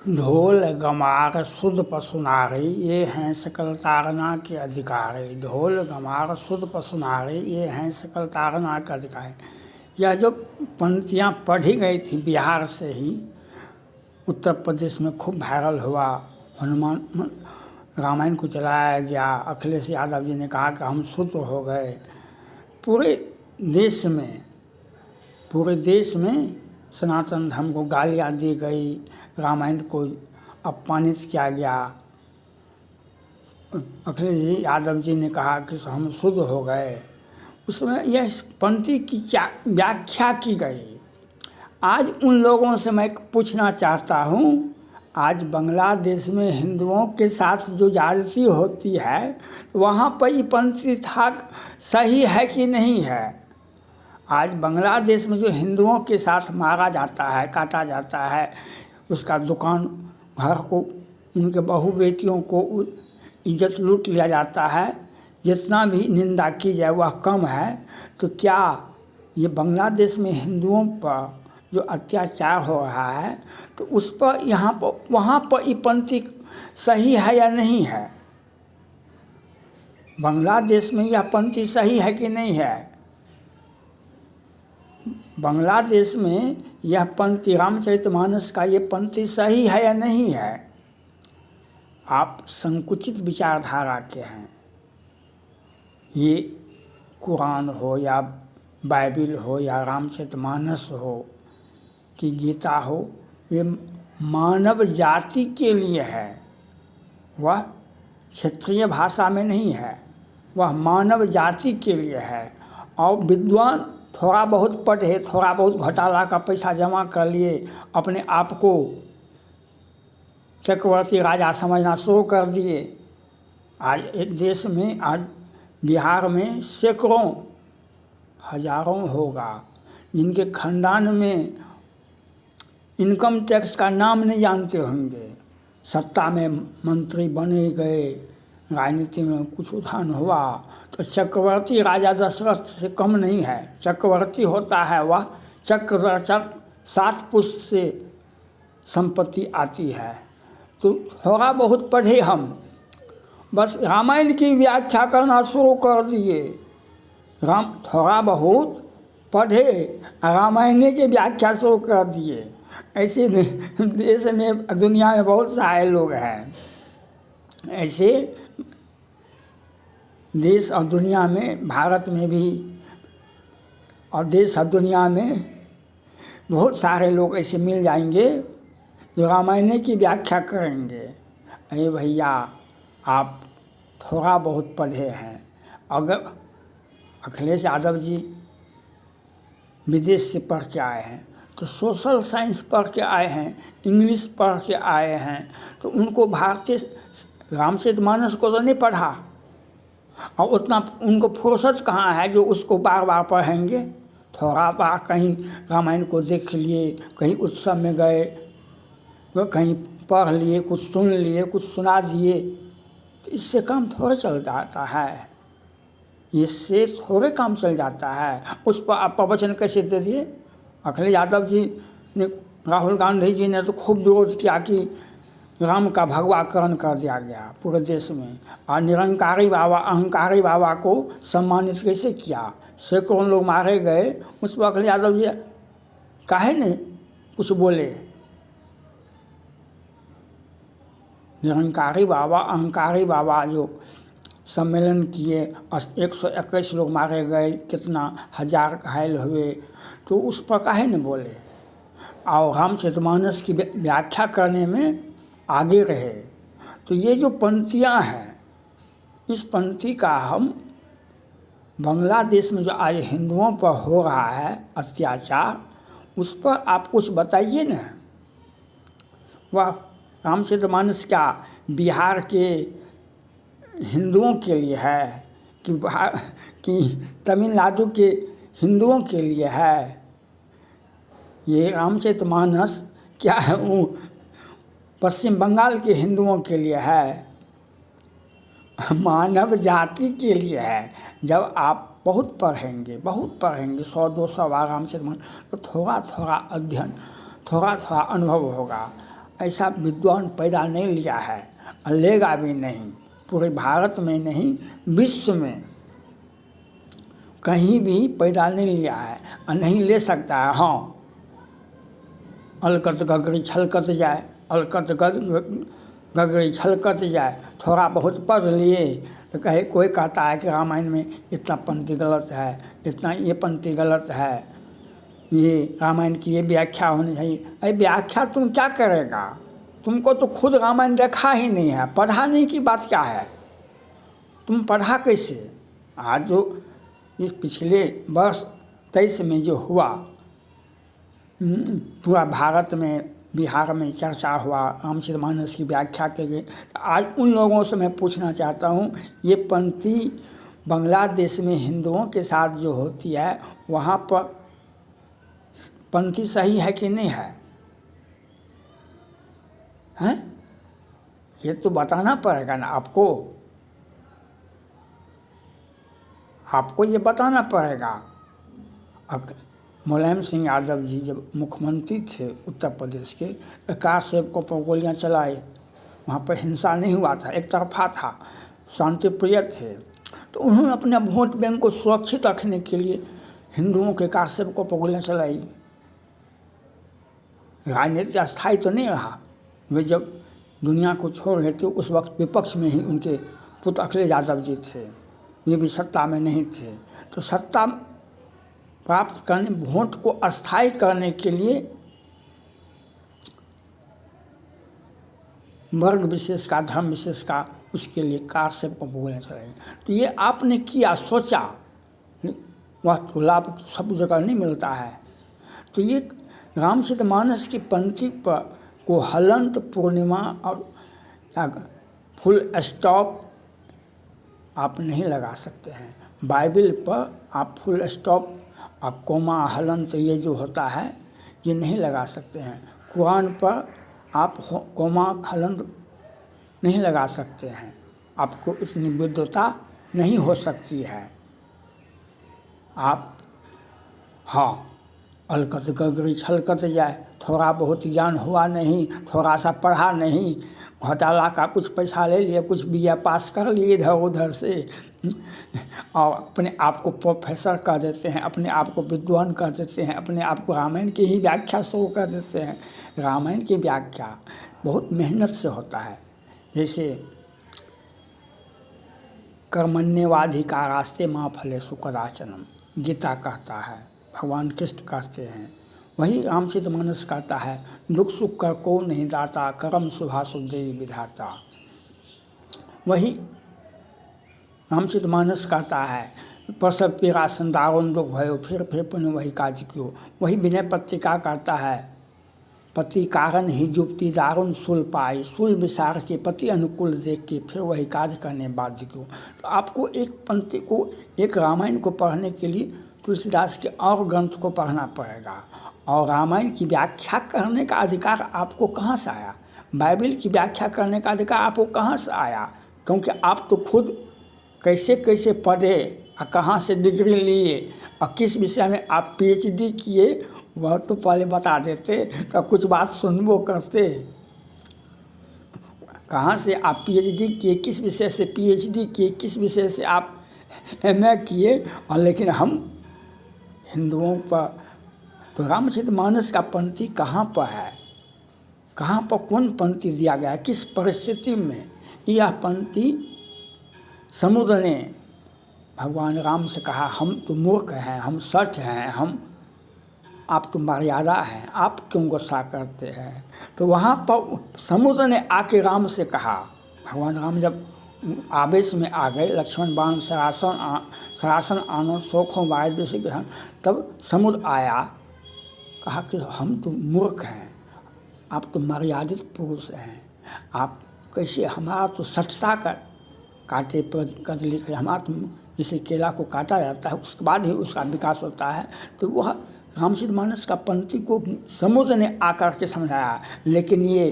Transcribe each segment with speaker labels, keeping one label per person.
Speaker 1: ढोल गमार सुध पसुनारी, ये हैं सकल तारना के अधिकारी। ढोल गमार सुध पसुनारी, ये हैं सकल तारना के अधिकारी। यह जो पंक्तियाँ पढ़ी गई थी बिहार से ही उत्तर प्रदेश में खूब वायरल हुआ। हनुमान रामायण को चलाया गया। अखिलेश यादव जी ने कहा कि हम शुद्ध हो गए। पूरे देश में सनातन धर्म को गालियाँ दी गई, रामायण को अपमानित किया गया। अखिलेश जी यादव जी ने कहा कि हम शुद्ध हो गए। उसमें यह पंक्ति की व्याख्या की गई। आज उन लोगों से मैं पूछना चाहता हूँ, आज बांग्लादेश में हिंदुओं के साथ जो ज्यादती होती है, वहाँ पर ये पंक्ति था सही है कि नहीं है? आज बांग्लादेश में जो हिंदुओं के साथ मारा जाता है, काटा जाता है, उसका दुकान घर को, उनके बहू बेटियों को इज्जत लूट लिया जाता है, जितना भी निंदा की जाए वह कम है। तो क्या ये बांग्लादेश में हिंदुओं पर जो अत्याचार हो रहा है, तो उस पर यहाँ पर वहाँ पर ये पंक्ति सही है या नहीं है? बांग्लादेश में यह पंक्ति सही है कि नहीं है? बांग्लादेश में यह पंक्ति रामचरितमानस का ये पंक्ति सही है या नहीं है? आप संकुचित विचारधारा के हैं। ये कुरान हो या बाइबिल हो या रामचरितमानस हो कि गीता हो, ये मानव जाति के लिए है। वह क्षेत्रीय भाषा में नहीं है, वह मानव जाति के लिए है। और विद्वान थोड़ा बहुत पढ़े, थोड़ा बहुत घोटाला का पैसा जमा कर लिए, अपने आप को चक्रवर्ती राजा समझना शुरू कर दिए। आज एक देश में, आज बिहार में सैकड़ों हजारों होगा जिनके खानदान में इनकम टैक्स का नाम नहीं जानते होंगे। सत्ता में मंत्री बने गए, राजनीति में कुछ उठान हुआ तो चक्रवर्ती राजा दशरथ से कम नहीं है। चक्रवर्ती होता है वह चक्ररक्षक, 7 पुष्ट से संपत्ति आती है। तो थोड़ा बहुत पढ़े हम, बस रामायण की व्याख्या करना शुरू कर दिए। थोड़ा बहुत पढ़े, रामायण की व्याख्या शुरू कर दिए। ऐसे देश में, दुनिया में बहुत सारे लोग हैं। ऐसे देश और दुनिया में, भारत में भी और देश और दुनिया में बहुत सारे लोग ऐसे मिल जाएंगे जो रामायण की व्याख्या करेंगे। अरे भैया, आप थोड़ा बहुत पढ़े हैं। अगर अखिलेश यादव जी विदेश से पढ़ के आए हैं, तो सोशल साइंस पढ़ के आए हैं, इंग्लिश पढ़ के आए हैं, तो उनको भारतीय रामचरितमानस को तो नहीं पढ़ा, और उतना उनको फुर्सत कहाँ है जो उसको बार बार पढ़ेंगे। थोड़ा बार कहीं रामायण को देख लिए, कहीं उत्सव में गए, कहीं पढ़ लिए, कुछ सुन लिए, कुछ सुना दिए, तो इससे काम थोड़े चल जाता है। इससे थोड़े काम चल जाता है। उस पर आप प्रवचन कैसे दे दिए? अखिलेश यादव जी ने, राहुल गांधी जी ने तो खूब विरोध किया कि राम का भगवाकरण कर दिया गया पूरे देश में, और निरंकारी बाबा, अहंकारी बाबा को सम्मानित कैसे किया। सैकड़ों लोग मारे गए, उस पर अखिलेश यादव जी काहे नहीं कुछ बोले? निरंकारी बाबा, अहंकारी बाबा जो सम्मेलन किए, 121 लोग मारे गए, कितना हजार घायल हुए, तो उस पर काहे नहीं बोले? और रामचरितमानस की व्याख्या करने में आगे रहे। तो ये जो पंक्तियाँ हैं, इस पंक्ति का हम बांग्लादेश में जो आज हिंदुओं पर हो रहा है अत्याचार, उस पर आप कुछ बताइए ना। वह रामचरितमानस क्या बिहार के हिंदुओं के लिए है कि तमिलनाडु के हिंदुओं के लिए है? ये रामचरितमानस क्या है वो पश्चिम बंगाल के हिंदुओं के लिए है? मानव जाति के लिए है। जब आप बहुत पढ़ेंगे 100-200 बार रामचरितमानस, तो थोड़ा थोड़ा अध्ययन, थोड़ा थोड़ा अनुभव होगा। ऐसा विद्वान पैदा नहीं लिया है और लेगा भी नहीं, पूरे भारत में नहीं विश्व में कहीं भी पैदा नहीं लिया है और नहीं ले सकता है। हाँ, अलकत गगरी छलकत जाए, अलकत गगरी छलकत जाए, थोड़ा बहुत पढ़ लिए तो कहे कोई कहता है कि रामायण में इतना पंक्ति गलत है, इतना ये पंक्ति गलत है, ये रामायण की ये व्याख्या होनी चाहिए। अरे व्याख्या तुम क्या करेगा, तुमको तो खुद रामायण देखा ही नहीं है, पढ़ा नहीं की बात क्या है, तुम पढ़ा कैसे। आज जो इस पिछले वर्ष 23 में जो हुआ, पूरा भारत में बिहार में चर्चा हुआ, रामचरितमानस की व्याख्या के लिए, आज उन लोगों से मैं पूछना चाहता हूँ, ये पंक्ति बांग्लादेश में हिंदुओं के साथ जो होती है वहाँ पर पंक्ति सही है कि नहीं है? हैं? ये तो बताना पड़ेगा ना आपको, आपको ये बताना पड़ेगा। अब मुलायम सिंह यादव जी जब मुख्यमंत्री थे उत्तर प्रदेश के, कार सेवकों पर गोलियां चलाई, वहाँ पर हिंसा नहीं हुआ था, एक तरफा था, शांति प्रिय थे, तो उन्होंने अपने वोट बैंक को सुरक्षित रखने के लिए हिंदुओं के कार सेवकों पर गोलियां चलाई। राजनीति अस्थायी तो नहीं रहा, वे जब दुनिया को छोड़ रहे थे उस वक्त विपक्ष में ही उनके पुत्र अखिलेश यादव जी थे, ये भी सत्ता में नहीं थे। तो सत्ता प्राप्त करने, वोट को अस्थायी करने के लिए वर्ग विशेष का, धर्म विशेष का, उसके लिए कार सेवकों को बोलना चाहिए। तो ये आपने किया, सोचा, वह तो लाभ तो सब जगह नहीं मिलता है। तो ये रामचरितमानस की पंक्ति पर को हलंत, पूर्णिमा और फुल स्टॉप आप नहीं लगा सकते हैं। बाइबल पर आप फुल स्टॉप, आप कोमा, हलंत ये जो होता है ये नहीं लगा सकते हैं। कुरान पर आप कोमा हलंत नहीं लगा सकते हैं, आपको इतनी विद्वता नहीं हो सकती है। आप हाँ, अलकत गगरी छलकत जाए, थोड़ा बहुत ज्ञान हुआ नहीं, थोड़ा सा पढ़ा नहीं, घोटाला का कुछ पैसा ले लिए, कुछ बीए पास कर लिए इधर उधर से, और अपने आप को प्रोफेसर कर देते हैं, अपने आप को विद्वान कर देते हैं, अपने आप को रामायण की ही व्याख्या शुरू कर देते हैं। रामायण की व्याख्या बहुत मेहनत से होता है। जैसे कर्मण्येवाधिकारास्ते मा फलेषु कदाचन गीता कहता है, भगवान कृष्ण कहते हैं, वही रामचरितमानस कहता है, दुख सुख कर को नहीं दाता, कर्म शुभाशुभ देवी विधाता। वही रामचरितमानस कहता है, प्रसव पीड़ा संदारुण दुख भयो, फिर पुण्य वही काज क्यों। वही विनय पत्रिका कहता है, पति कारण ही जुक्ति दारुण सुल पाई, सुल विसार के पति अनुकूल देख के फिर वही काज करने बाध्य क्यों। तो आपको एक पंक्ति को, एक रामायण को पढ़ने के लिए तुलसीदास के और ग्रंथ को पढ़ना पड़ेगा, और रामायण की व्याख्या करने का अधिकार आपको कहाँ से आया, बाइबल की व्याख्या करने का अधिकार आपको कहाँ से आया। क्योंकि आप तो खुद कैसे कैसे पढ़े और कहाँ से डिग्री लिए और किस विषय में आप PhD किए, वह तो पहले बता देते तो कुछ बात सुनबो करते। कहाँ से आप PhD किए, किस विषय से PhD किए, किस विषय से आप MA किए। और लेकिन हम हिंदुओं पर तो रामचरितमानस का पंक्ति कहाँ पर है, कहाँ पर कौन पंक्ति दिया गया है, किस परिस्थिति में। यह पंक्ति समुद्र ने भगवान राम से कहा, हम तो मूर्ख हैं, हम सच हैं, हम, आप तो मर्यादा हैं, आप क्यों गुस्सा करते हैं। तो वहाँ पर समुद्र ने आके राम से कहा, भगवान राम जब आवेश में आ गए, लक्ष्मण बाण सरासन आनो शोखों वायद बेसी, तब समुद्र आया, कहा कि हम तो मूर्ख हैं, आप तो मर्यादित पुरुष हैं, आप कैसे, हमारा तो सठता कर काटे पर कर लिखे, हमारा तो इसे केला को काटा जाता है उसके बाद ही उसका विकास होता है। तो वह रामचरितमानस का पंक्ति को समुद्र ने आकर के समझाया। लेकिन ये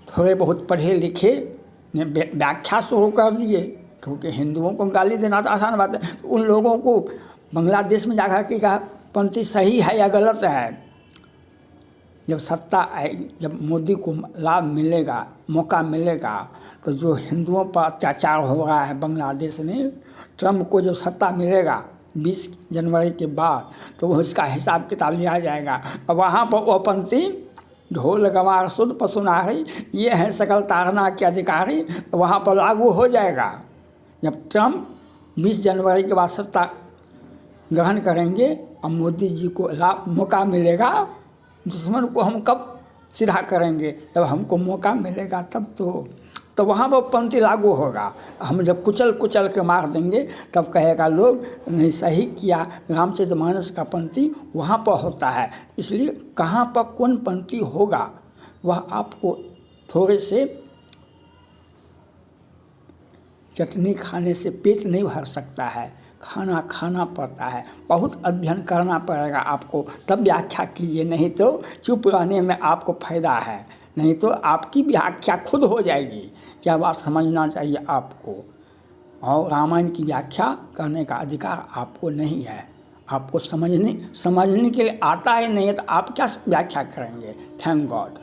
Speaker 1: थोड़े बहुत पढ़े लिखे ने व्याख्या शुरू कर दिए, क्योंकि हिंदुओं को गाली देना तो आसान बात है। तो उन लोगों को बांग्लादेश में जाकर के कहा पंक्ति सही है या गलत है, जब सत्ता आएगी, जब मोदी को लाभ मिलेगा, मौका मिलेगा, तो जो हिंदुओं पर अत्याचार हो रहा है बांग्लादेश में, ट्रम्प को जब सत्ता मिलेगा 20 जनवरी के बाद, तो वो इसका हिसाब किताब लिया जाएगा। और वहाँ पर वो पंथी ढोल गवार शुद्ध पशुनारी, ये हैं सकल ताड़ना के अधिकारी, तो वहाँ पर लागू हो जाएगा। जब ट्रम्प 20 जनवरी के बाद सत्ता ग्रहण करेंगे और मोदी जी को मौका मिलेगा, दुश्मन को हम कब सीधा करेंगे, जब हमको मौका मिलेगा तब तो वहाँ पर पंथी लागू होगा। हम जब कुचल कुचल के मार देंगे, तब कहेगा लोग नहीं सही किया, रामचरितमानस का पंथी वहाँ पर होता है। इसलिए कहाँ पर कौन पंथी होगा वह आपको थोड़े से चटनी खाने से पेट नहीं भर सकता है, खाना खाना पड़ता है, बहुत अध्ययन करना पड़ेगा आपको, तब व्याख्या कीजिए। नहीं तो चुप रहने में आपको फ़ायदा है, नहीं तो आपकी व्याख्या खुद हो जाएगी। क्या बात समझना चाहिए आपको। और रामायण की व्याख्या करने का अधिकार आपको नहीं है। आपको समझने के लिए आता ही नहीं है तो आप क्या व्याख्या करेंगे। Thank God.